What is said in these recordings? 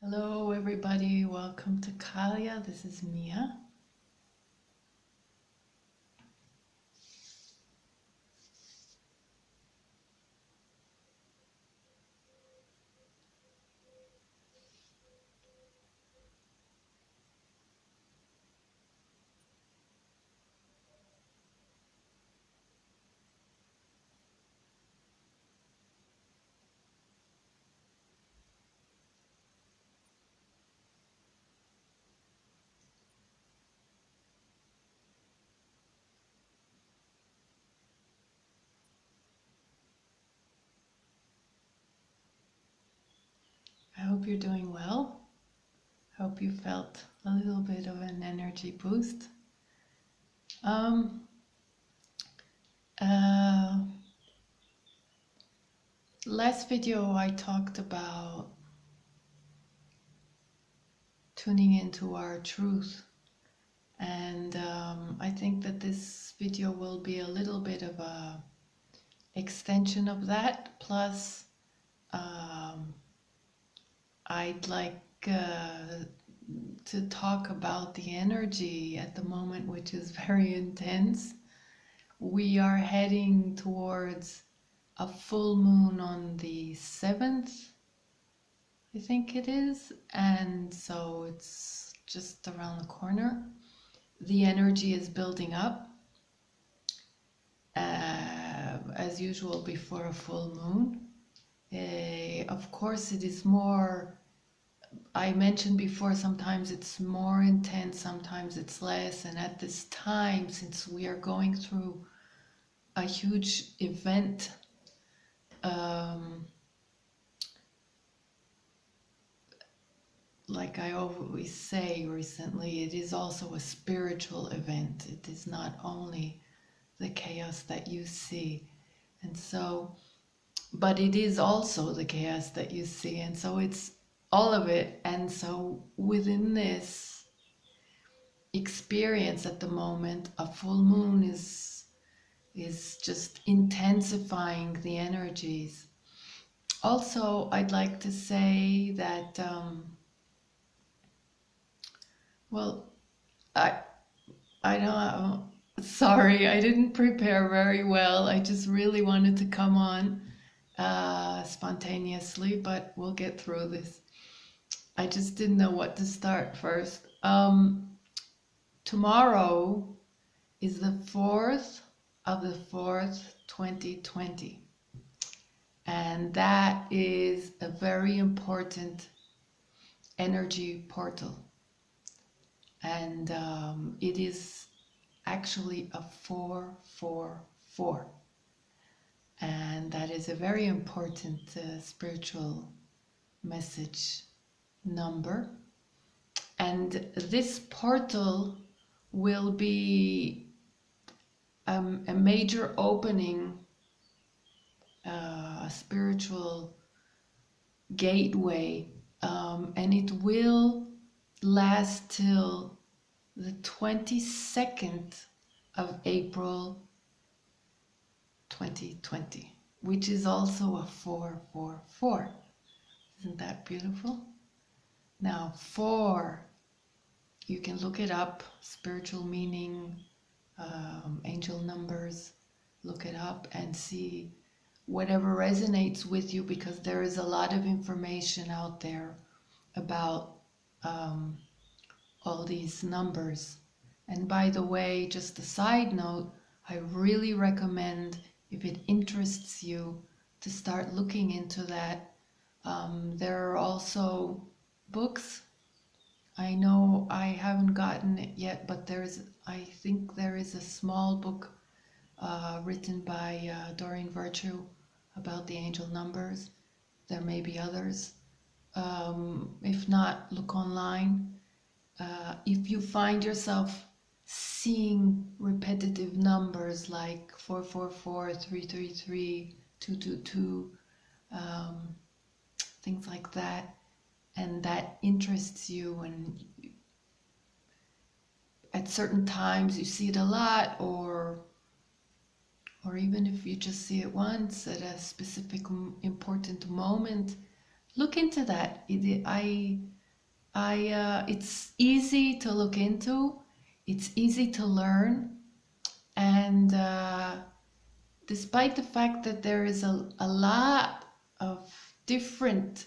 Hello, everybody. Welcome to Kahliya. This is Mia. I hope you're doing well. I hope you felt a little bit of an energy boost. Um, uh, Last video I talked about tuning into our truth, and I think that this video will be a little bit of a extension of that. Plus, um, I'd like to talk about the energy at the moment, which is very intense. We are heading towards a full moon on the 7th, I think it is, and so it's just around the corner. The energy is building up, as usual before a full moon. Of course, it is more. I mentioned before, sometimes it's more intense, sometimes it's less. And at this time, since we are going through a huge event, like I always say recently, it is also a spiritual event. It is not only the chaos that you see. And so, but it is also the chaos that you see. And so it's all of it. And so within this experience at the moment, a full moon is just intensifying the energies. Also, I'd like to say that well, I don't, sorry, I didn't prepare very well. I just really wanted to come on spontaneously, but we'll get through this. I just didn't know what to start first. Tomorrow is the 4th of the 4th, 2020. And that is a very important energy portal. And it is actually a 444. And that is a very important spiritual message number. And this portal will be a major opening, a spiritual gateway, and it will last till the 22nd of April 2020, which is also a 444. Isn't that beautiful? Now, 4, you can look it up, spiritual meaning, angel numbers, look it up and see whatever resonates with you, because there is a lot of information out there about all these numbers. And by the way, just a side note, I really recommend, if it interests you, to start looking into that. There are also books. I know I haven't gotten it yet, but I think there is a small book written by Doreen Virtue about the angel numbers. There may be others. If not, look online. If you find yourself seeing repetitive numbers like 444, 333, 222, things like that, and that interests you, and at certain times you see it a lot, or even if you just see it once at a specific important moment, look into that. It's easy to look into, it's easy to learn, and despite the fact that there is a lot of different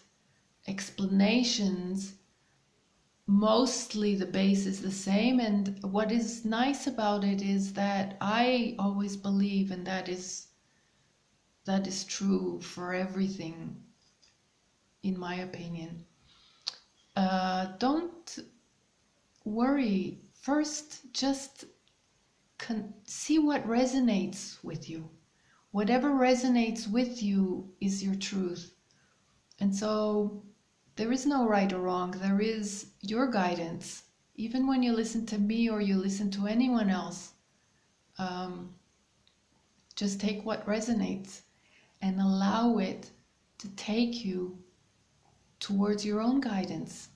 explanations, mostly the base is the same. And what is nice about it is that I always believe, and that is true for everything, in my opinion. Don't worry. First, just see what resonates with you. Whatever resonates with you is your truth. And so there is no right or wrong. There is your guidance. Even when you listen to me or you listen to anyone else, just take what resonates and allow it to take you towards your own guidance.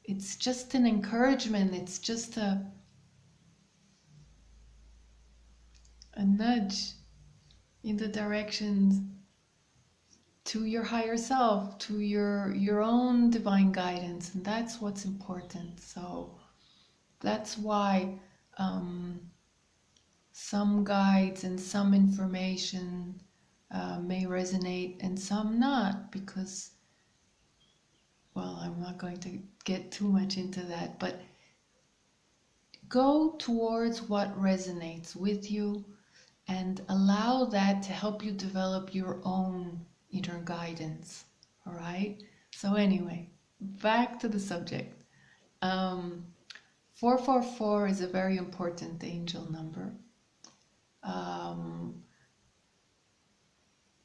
It's just an encouragement. It's just a nudge in the direction to your higher self, to your own divine guidance. And that's what's important. So that's why some guides and some information may resonate and some not, because, well, I'm not going to get too much into that, but go towards what resonates with you and allow that to help you develop your own inner guidance. All right? So anyway, back to the subject. 444 is a very important angel number.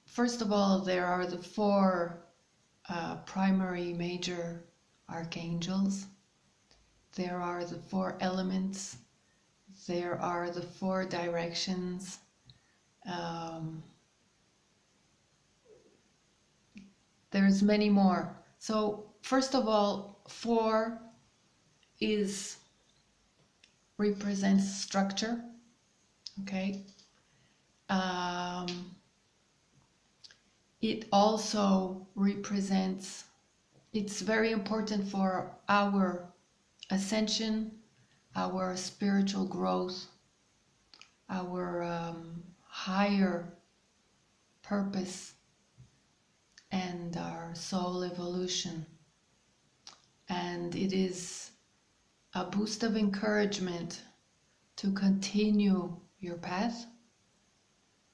First of all, there are the four primary major archangels. There are the four elements. There are the four directions. There's many more. So first of all, 4 represents structure. Okay. It also represents, it's very important for our ascension, our spiritual growth, our higher purpose, and our soul evolution. And it is a boost of encouragement to continue your path,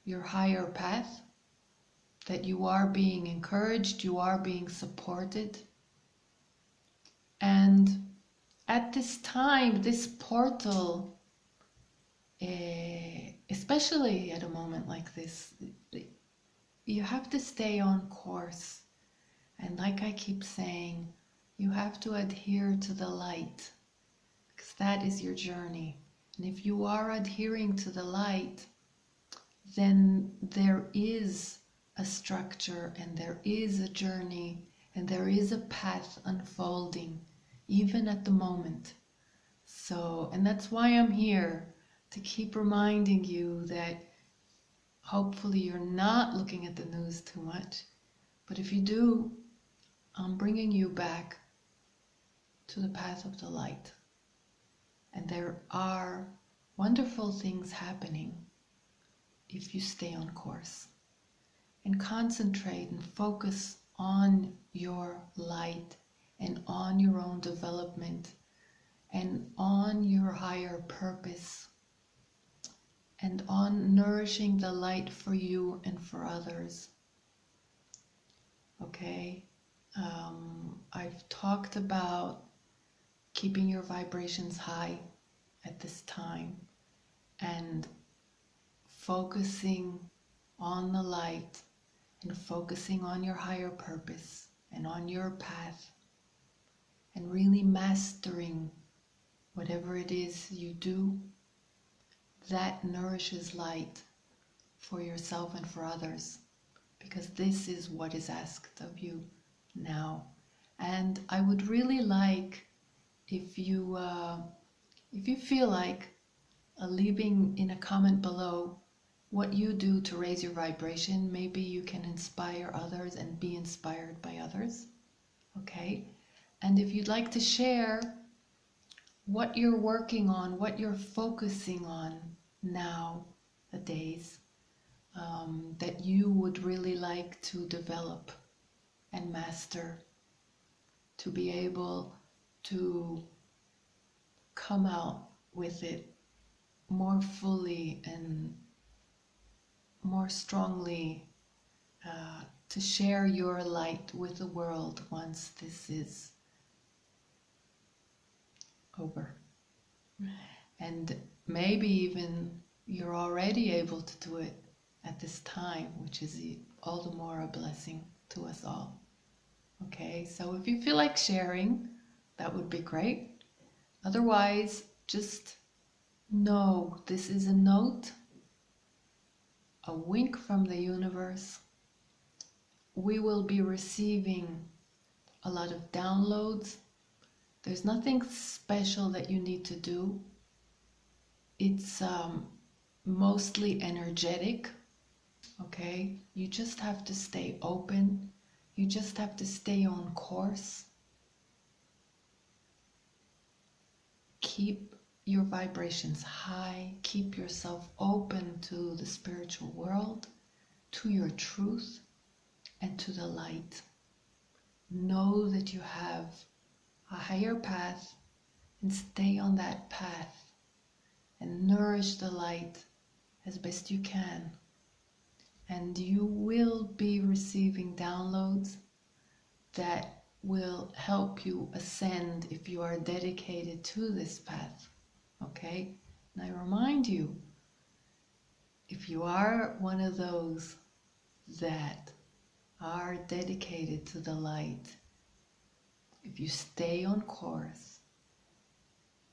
your higher path, that you are being encouraged, you are being supported. And at this time, this portal, especially at a moment like this, you have to stay on course. And like I keep saying, you have to adhere to the light, because that is your journey. And if you are adhering to the light, then there is a structure and there is a journey and there is a path unfolding, even at the moment. So, and that's why I'm here, to keep reminding you that hopefully you're not looking at the news too much. But if you do, I'm bringing you back to the path of the light. And there are wonderful things happening if you stay on course and concentrate and focus on your light and on your own development and on your higher purpose and on nourishing the light for you and for others. Okay? I've talked about keeping your vibrations high at this time and focusing on the light and focusing on your higher purpose and on your path and really mastering whatever it is you do that nourishes light for yourself and for others, because this is what is asked of you now. And I would really like if you feel like leaving in a comment below what you do to raise your vibration. Maybe you can inspire others and be inspired by others. okay? And if you'd like to share what you're working on, what you're focusing on nowadays, that you would really like to develop and master, to be able to come out with it more fully and more strongly, to share your light with the world once this is over. And maybe even you're already able to do it at this time, which is all the more a blessing to us all. Okay, so if you feel like sharing, that would be great. Otherwise, just know this is a note, a wink from the universe. We will be receiving a lot of downloads. There's nothing special that you need to do. It's mostly energetic, okay? You just have to stay open. You just have to stay on course. Keep your vibrations high. Keep yourself open to the spiritual world, to your truth, and to the light. Know that you have a higher path, and stay on that path and nourish the light as best you can. And you will be receiving downloads that will help you ascend if you are dedicated to this path. Okay? And I remind you, if you are one of those that are dedicated to the light, if you stay on course,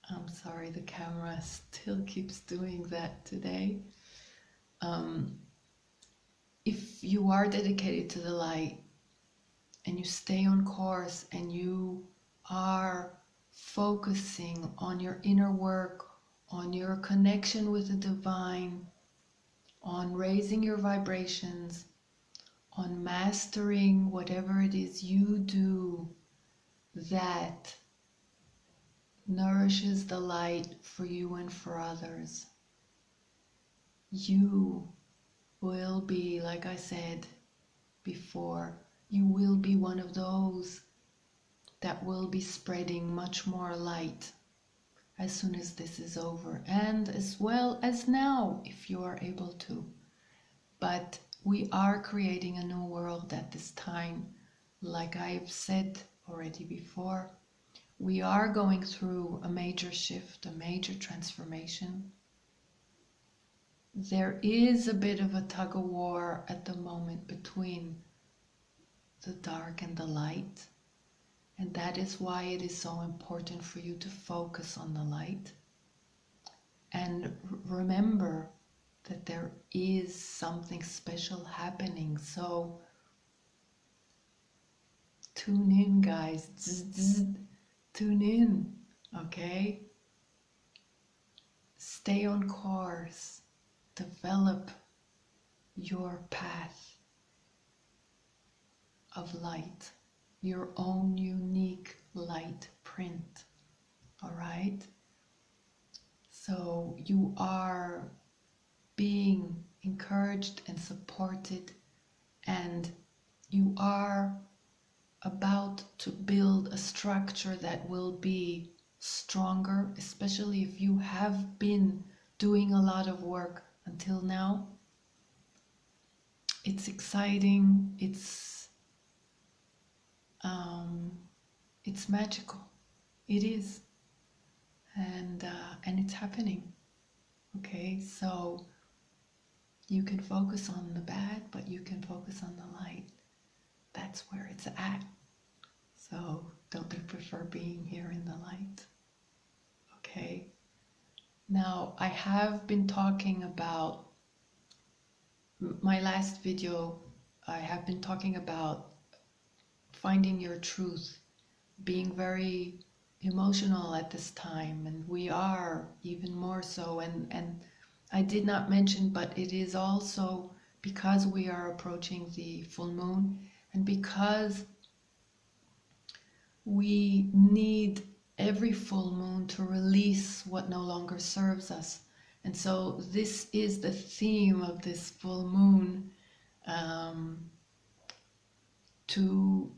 I'm sorry, the camera still keeps doing that today. If you are dedicated to the light and you stay on course and you are focusing on your inner work, on your connection with the divine, on raising your vibrations, on mastering whatever it is you do that nourishes the light for you and for others, you will be, like I said before, you will be one of those that will be spreading much more light as soon as this is over, and as well as now if you are able to. But we are creating a new world at this time. Like I've said already before, we are going through a major shift, a major transformation. There is a bit of a tug of war at the moment between the dark and the light, and that is why it is so important for you to focus on the light and remember that there is something special happening. So tune in, guys. Tune in, okay? Stay on course. Develop your path of light, your own unique light print, all right? So you are being encouraged and supported, and you are about to build a structure that will be stronger, especially if you have been doing a lot of work until now. It's exciting, it's magical. It is, and it's happening. Okay, so you can focus on the bad, but you can focus on the light. That's where it's at. So don't you prefer being here in the light? Okay. Now I have been talking about my last video. I have been talking about finding your truth, being very emotional at this time, and we are even more so. And I did not mention, but it is also because we are approaching the full moon, and because we need every full moon to release what no longer serves us. And so this is the theme of this full moon, to,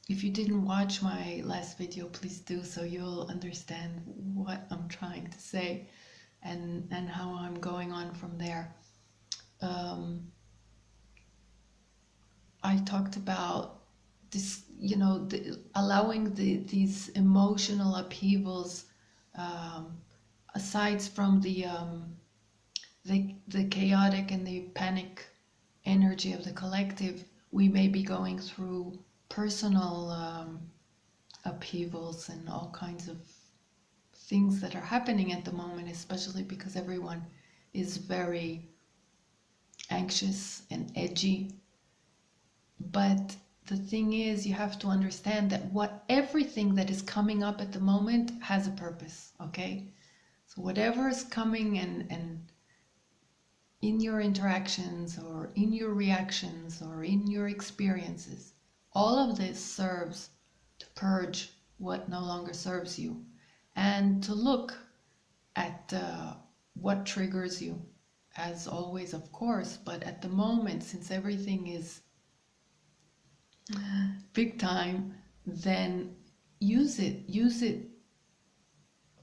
if you didn't watch my last video, please do, so you'll understand what I'm trying to say and how I'm going on from there. I talked about this, allowing these emotional upheavals, aside from the chaotic and the panic energy of the collective. We may be going through personal upheavals and all kinds of things that are happening at the moment, especially because everyone is very anxious and edgy. But the thing is, you have to understand that everything that is coming up at the moment has a purpose, okay? So whatever is coming and in your interactions or in your reactions or in your experiences, all of this serves to purge what no longer serves you and to look at what triggers you, as always, of course. But at the moment, since everything is big time, then use it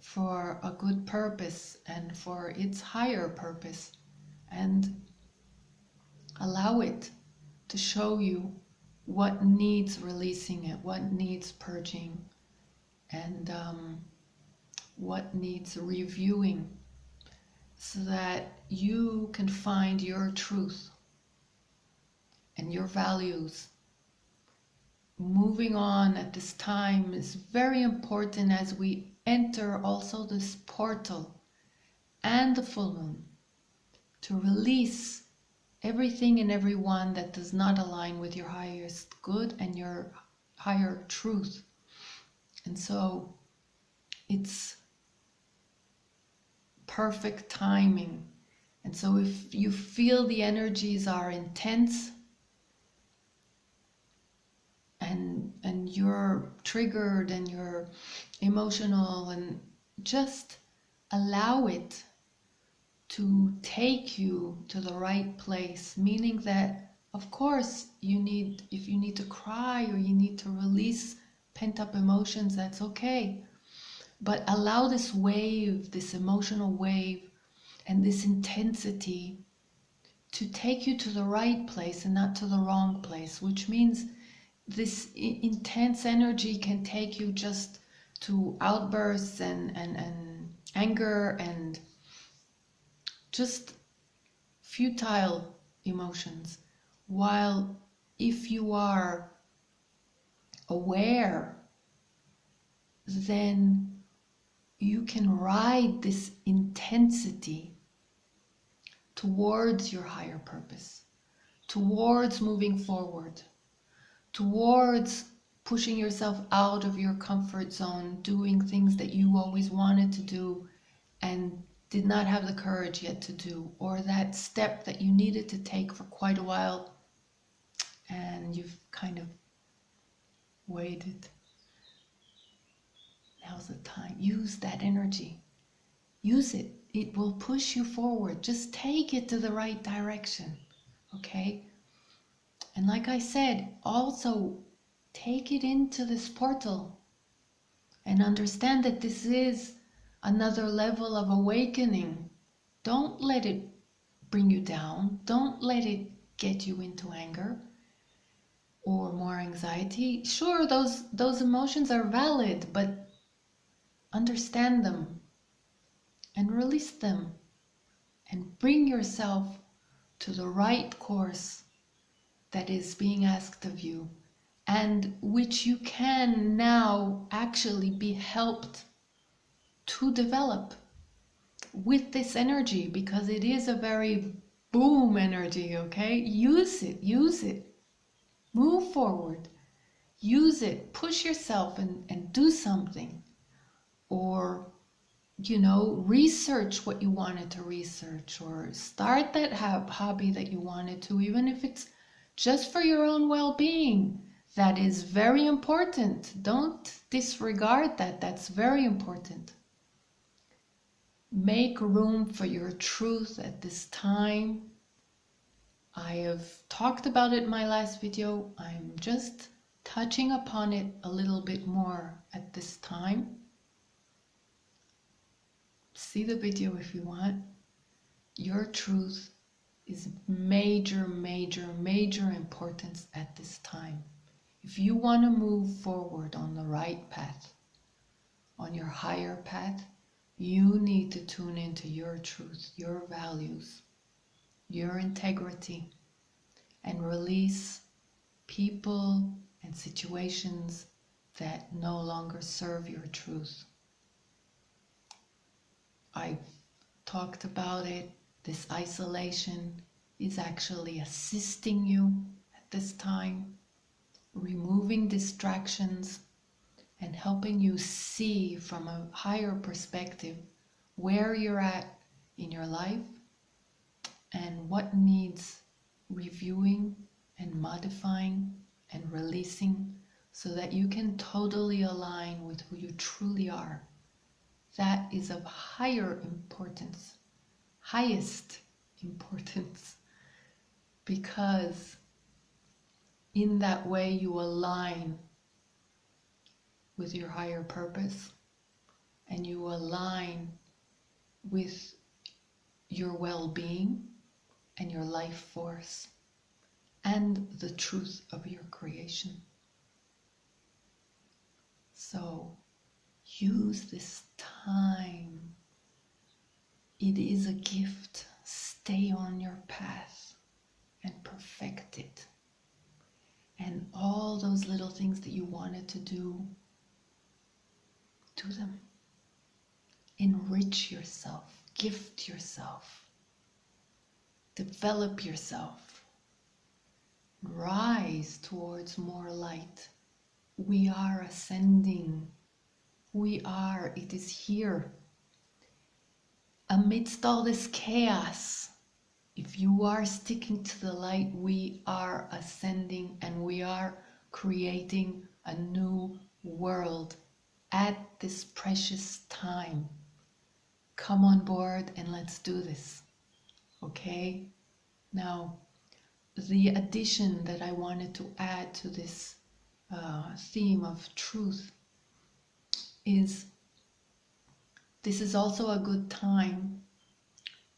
for a good purpose and for its higher purpose, and allow it to show you what needs releasing, it what needs purging, and what needs reviewing, so that you can find your truth and your values. Moving on at this time is very important as we enter also this portal and the full moon, to release everything and everyone that does not align with your highest good and your higher truth. And so it's perfect timing. And so if you feel the energies are intense and you're triggered and you're emotional, and just allow it to take you to the right place, meaning that, of course, if you need to cry or you need to release pent-up emotions, that's okay. But allow this wave, this emotional wave, and this intensity to take you to the right place and not to the wrong place, which means this intense energy can take you just to outbursts and anger and just futile emotions. While if you are aware, then you can ride this intensity towards your higher purpose, towards moving forward, towards pushing yourself out of your comfort zone, doing things that you always wanted to do and did not have the courage yet to do, or that step that you needed to take for quite a while and you've kind of waited. Now's the time. Use that energy. Use it. It will push you forward. Just take it to the right direction, okay? And like I said, also take it into this portal and understand that this is another level of awakening. Don't let it bring you down. Don't let it get you into anger or more anxiety. Sure, those emotions are valid, but understand them and release them and bring yourself to the right course that is being asked of you, and which you can now actually be helped to develop with this energy, because it is a very boom energy, okay? Use it, move forward, use it, push yourself and do something, or research what you wanted to research, or start that hobby that you wanted to, even if it's just for your own well-being. That is very important. Don't disregard that. That's very important. Make room for your truth at this time. I have talked about it in my last video. I'm just touching upon it a little bit more at this time. See the video if you want. Your truth is major, major, major importance at this time. If you want to move forward on the right path, on your higher path, you need to tune into your truth, your values, your integrity, and release people and situations that no longer serve your truth. I've talked about it. This isolation is actually assisting you at this time, removing distractions and helping you see from a higher perspective where you're at in your life and what needs reviewing and modifying and releasing so that you can totally align with who you truly are. That is of higher importance, highest importance, because in that way you align with your higher purpose and you align with your well-being and your life force and the truth of your creation. So use this time. It is a gift. Stay on your path and perfect it. And all those little things that you wanted to do them. Enrich yourself. Gift yourself. Develop yourself. Rise towards more light. We are ascending. It is here. Amidst all this chaos, if you are sticking to the light, we are ascending and we are creating a new world at this precious time. Come on board and let's do this. Okay? Now, the addition that I wanted to add to this theme of truth is this is also a good time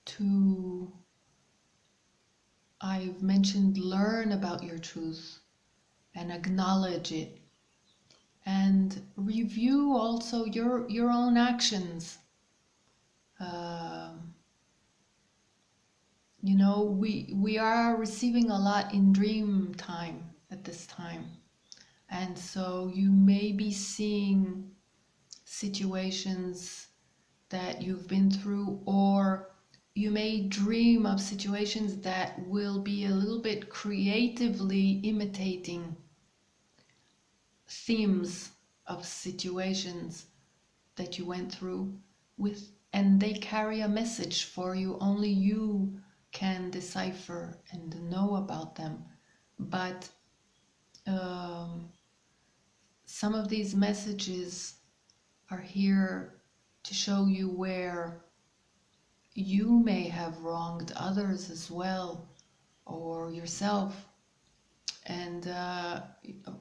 to, I've mentioned, learn about your truth and acknowledge it and review also your own actions. We are receiving a lot in dream time at this time, and so you may be seeing situations that you've been through, or you may dream of situations that will be a little bit creatively imitating themes of situations that you went through with, and they carry a message for you. Only you can decipher and know about them. But some of these messages are here to show you where you may have wronged others as well, or yourself. And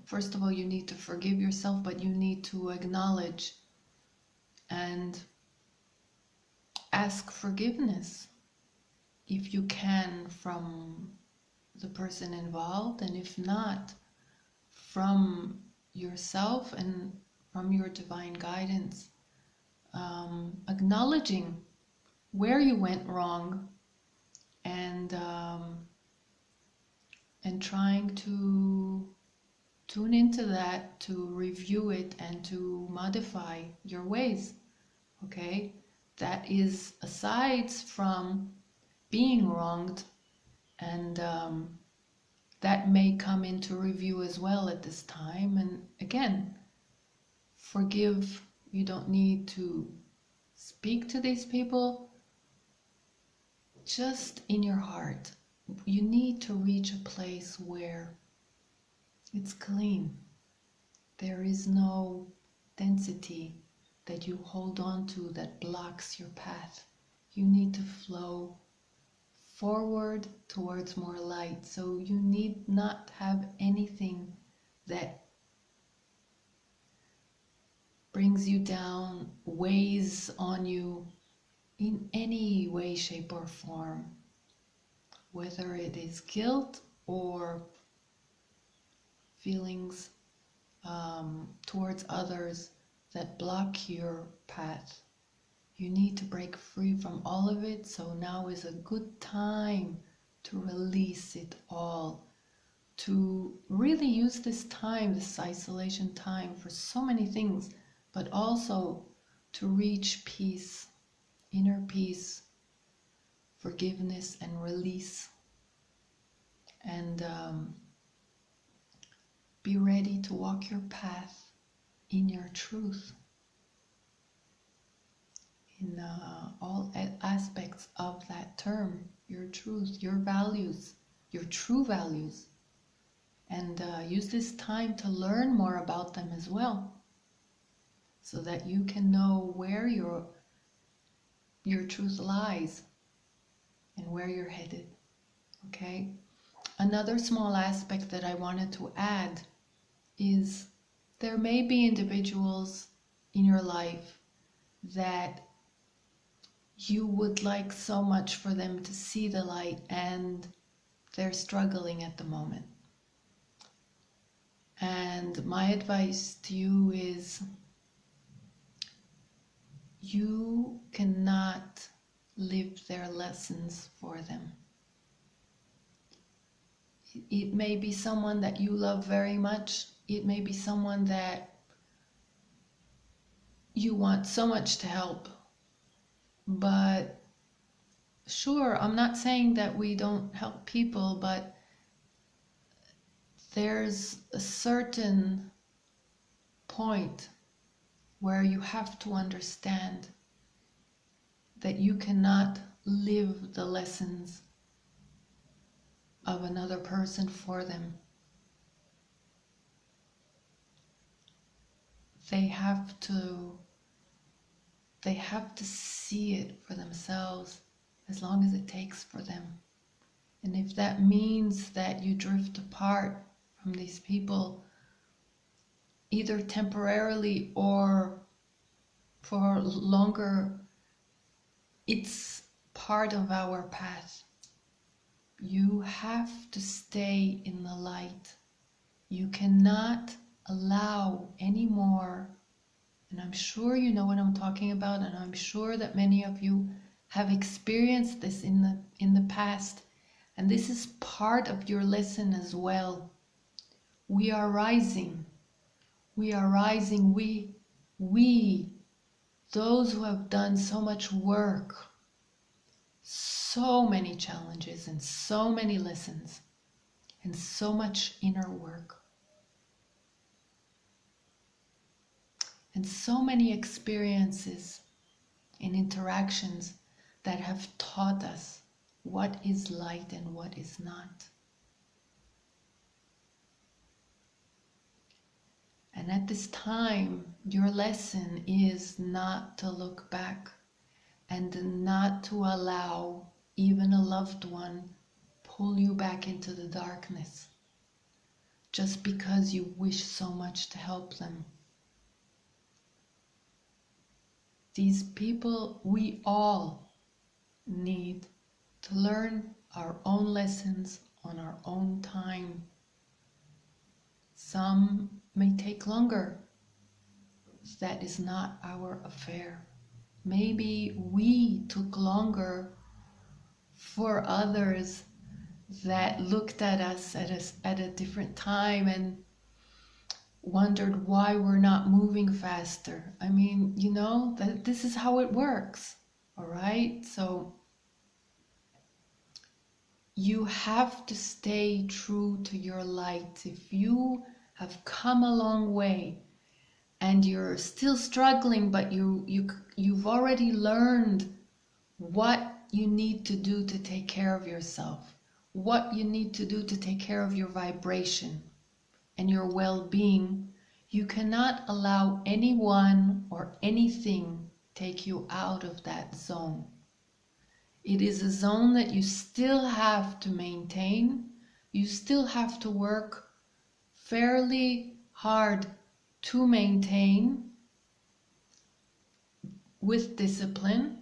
first of all, you need to forgive yourself, but you need to acknowledge and ask forgiveness if you can from the person involved, and if not, from yourself and from your divine guidance. Acknowledging where you went wrong and trying to tune into that, to review it and to modify your ways. Okay, that is aside from being wronged, and that may come into review as well at this time. And again, forgive. You don't need to speak to these people. Just in your heart, you need to reach a place where It's clean. There is no density that you hold on to that blocks your path. You need to flow forward towards more light. So you need not have anything that brings you down, weighs on you in any way, shape, or form. Whether it is guilt or feelings towards others that block your path. You need to break free from all of it, so now is a good time to release it all, to really use this time, this isolation time, for so many things, but also to reach peace, inner peace, forgiveness, and release. And be ready to walk your path in your truth, in all aspects of that term, your truth, your values, your true values. And use this time to learn more about them as well, so that you can know where your truth lies and where you're headed. Okay? Another small aspect that I wanted to add is there may be individuals in your life that you would like so much for them to see the light, and they're struggling at the moment. And my advice to you is, you cannot live their lessons for them. It may be someone that you love very much. It may be someone that you want so much to help. But sure, I'm not saying that we don't help people, but there's a certain point where you have to understand that you cannot live the lessons of another person for them. They have to see it for themselves, as long as it takes for them. And if that means that you drift apart from these people, either temporarily or for longer, it's part of our path. You have to stay in the light. You cannot allow anymore, and I'm sure you know what I'm talking about, and I'm sure that many of you have experienced this in the past, and this is part of your lesson as well. We are rising. We are rising. We, those who have done so much work, so many challenges and so many lessons and so much inner work and so many experiences and interactions that have taught us what is light and what is not. And at this time, your lesson is not to look back and not to allow even a loved one pull you back into the darkness just because you wish so much to help them. These people, we all need to learn our own lessons on our own time. Some may take longer. That is not our affair. Maybe we took longer for others that looked at us at a different time and wondered why we're not moving faster. I mean, you know, that this is how it works, all right? So you have to stay true to your light. If you have come a long way and you're still struggling, but you've already learned what you need to do to take care of yourself, what you need to do to take care of your vibration, and your well-being, you cannot allow anyone or anything take you out of that zone. It is a zone that you still have to maintain. You still have to work fairly hard to maintain with discipline,